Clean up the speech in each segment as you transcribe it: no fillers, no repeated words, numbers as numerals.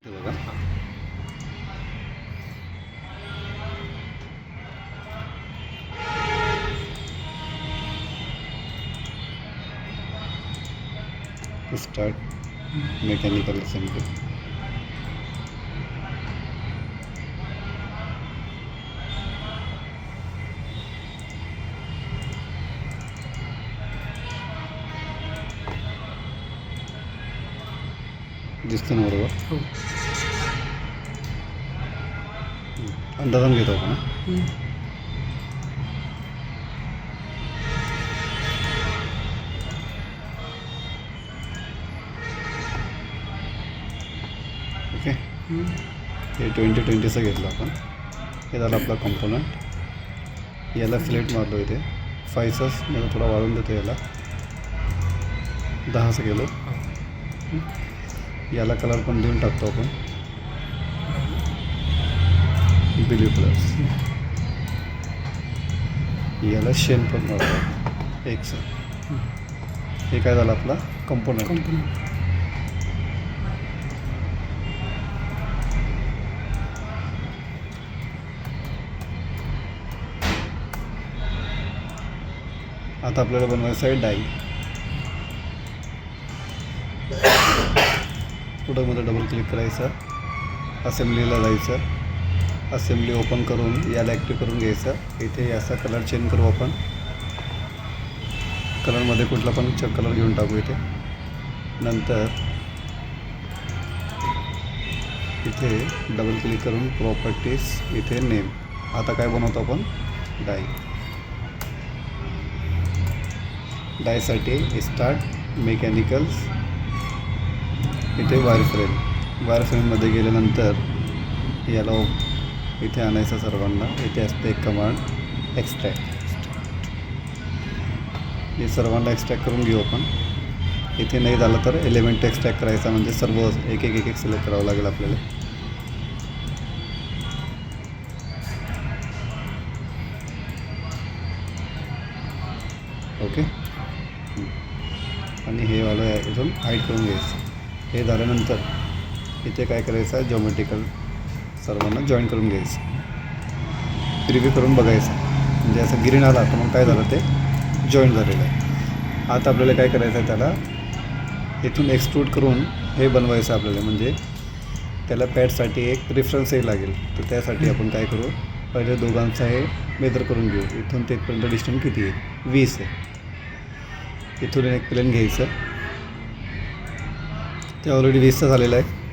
हे बघा start mechanical assembly. दिसतं ना बरोबर. हो. अंदाजाने घेतो आपण. ओके, हे 2020चं घेतलं आपण. हे झालं आपला कॉम्पोनंट. याला सिलेक्ट मारलो इथे 5च मला थोडा वाढून देतो. याला 10चं गेलो. याला कलर पण देऊन टाकतो आपण ब्ल्यू प्लस. याला शेन पण मारतो 1चं. हे काय झालं आपला कंपोनंट. आता आपल्याला बनवायचं आहे डाई. पुढंमध्ये डबल क्लिक करायचं, असेंब्लीला जायचं. असेंब्ली ओपन करून याला ॲक्टिव्ह करून घ्यायचं. इथे याचा कलर चेंज करू आपण. कलरमध्ये कुठला पण कलर घेऊन टाकू इथे. नंतर इथे डबल क्लिक करून प्रॉपर्टीज, इथे नेम. आता काय बनवतो आपण डाई. डायसाठी स्टार्ट मेकॅनिकल्स, इथे वायर फ्रेममध्ये गेल्यानंतर याला इथे आणायचं सर्वांना. इथे असते एक कमांड एक्स्ट्रॅक्ट. हे सर्वांना एक्स्ट्रॅक्ट करून घेऊ आपण. इथे नाही झालं तर एलिमेंट एक्स्ट्रॅक्ट करायचा, म्हणजे सर्व एक एक सिलेक्ट करावं लागेल आपल्याला. ओके, आणि हे वाला इथून हाईड करून घ्यायचं. हे झाल्यानंतर इथे काय करायचं आहे, जॉमेट्रिकल सर्वांना जॉईन करून घ्यायचं. प्रिव्ह्यू करून बघायचं, म्हणजे असं ग्रीन आला तर मग काय झालं ते जॉईन झालेलं आहे. आता आपल्याला काय करायचं आहे, त्याला इथून एक्सट्रूड करून हे बनवायचं आपल्याला. म्हणजे त्याला पॅडसाठी एक रेफरन्सही लागेल. तर त्यासाठी आपण काय करू, पहिले दोघांचा हे मेजर करून घेऊ. इथून तेथपर्यंत डिस्टन्स किती आहे, 20 आहे. इथून एक प्लेन घ्यायचं. ते ऑलरेडी 20चं झालेलं आहे.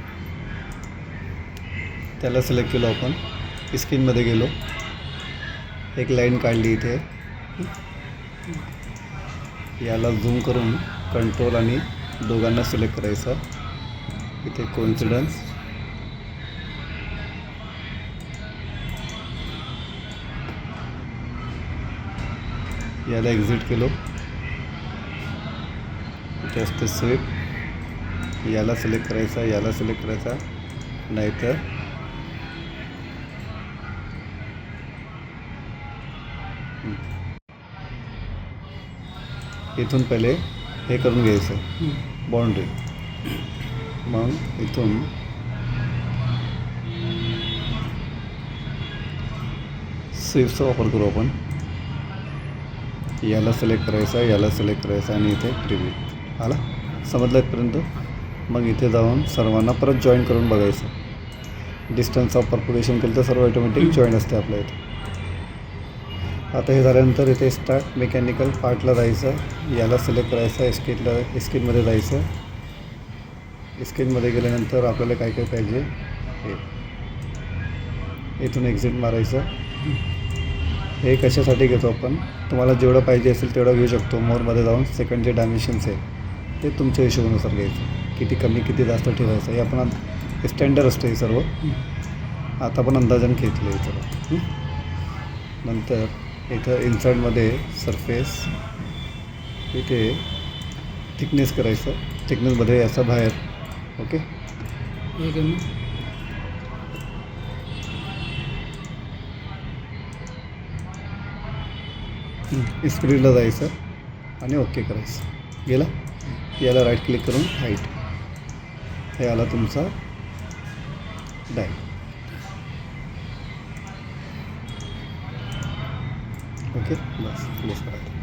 त्याला सिलेक्ट केलं आपण. स्क्रीनमध्ये गेलो, एक लाईन काढली इथे. याला झूम करून कंट्रोल आणि दोघांना सिलेक्ट करायचं. इथे कोइन्सिडन्स, याला एक्झिट केलो. इथे असते स्वीप, याला सिलेक्ट करायचा, याला सिलेक्ट करायचा. नाहीतर इथून पहिले हे करून घ्यायचं बाउंड्री. मग इथून स्वीपचा वापर करू आपण. याला सिलेक्ट करायचा, याला सिलेक्ट करायचा आणि इथे प्रिव्ह्यू आला. समजलं इथपर्यंत. मग इथे जाऊन सर्वांना परत जॉईन करून बघायचं. डिस्टन्स ऑफ परपुलेशन केलं तर सर्व ऑटोमॅटिक जॉईन असते आपल्या इथे. आता हे झाल्यानंतर इथे स्टार्ट मेकॅनिकल पार्टला जायचं. याला सिलेक्ट करायचं, स्क्रीनमध्ये जायचं. स्क्रीनमध्ये गेल्यानंतर आपल्याला काय काय पाहिजे, हे इथून एक्झिट मारायचं. हे कशासाठी घेतो आपण, तुम्हाला जेवढं पाहिजे असेल तेवढं घेऊ शकतो. मोरमध्ये जाऊन सेकंड जे डायमेन्शन्स आहे ते तुमच्या हिशोबानुसार घ्यायचं. किती कमी किती जास्त ठेवायचं हे आपण स्टँडर्ड असतं हे सर्व. आता आपण अंदाजाने घेतलं आहे सर्व. नंतर इथं इन्सर्टमध्ये सरफेस, इथे थिकनेस करायचं. थिकनेसमध्ये याचा बाहेर. ओके, स्क्रीनला जायचं आणि ओके करायचं. गेला. याला राईट क्लिक करून हाईट. हे आला तुमचा डन. ओके बस प्लेस करायचं.